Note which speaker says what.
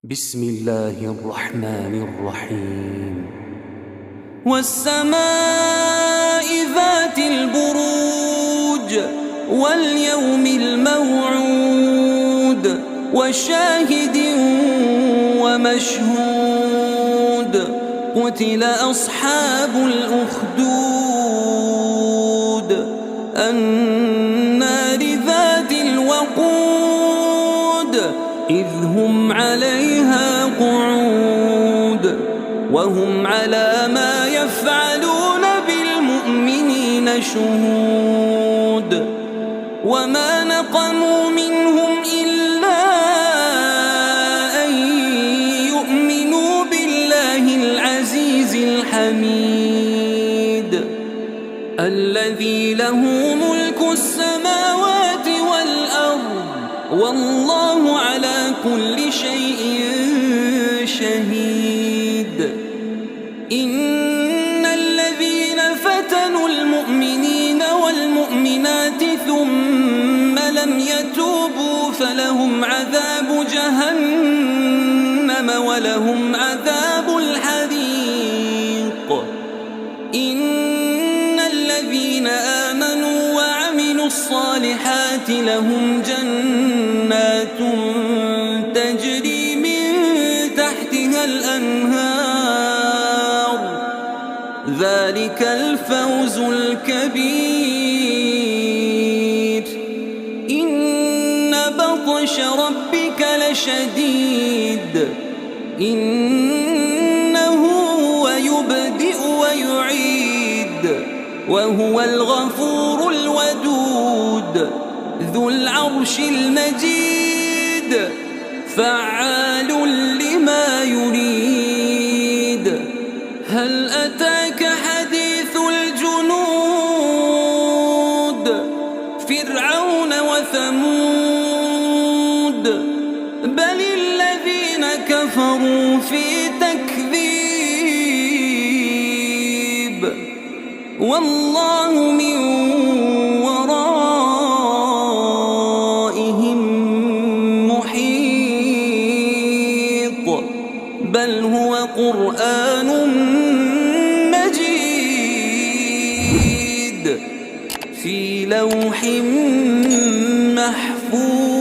Speaker 1: بسم الله الرحمن الرحيم.
Speaker 2: والسماء ذات البروج واليوم الموعود وشاهد ومشهود قتل أصحاب الأخدود النار ذات الوقود إذ هم عليها قعود وهم على ما يفعلون بالمؤمنين شهود وما نقموا منهم إلا أن يؤمنوا بالله العزيز الحميد الذي له ملك السماوات والأرض والله على كل شيء شهيد. إن الذين فتنوا المؤمنين والمؤمنات ثم لم يتوبوا فلهم عذاب جهنم ولهم عذاب الحريق. إن الذين آمنوا وعملوا الصالحات لهم جنات تجري من تحتها الأنهار ذلك الفوز الكبير. إن بطش ربك لشديد إنه هو يبدئ ويعيد وهو الغفور الودود ذو العرش المجيد فعال لما يريد. هل أتاك حديث الجنود فرعون وثمود بل الذين كفروا في تكذيب والله من ورائهم محيط بل هو قرآن مجيد في لوح محفوظ.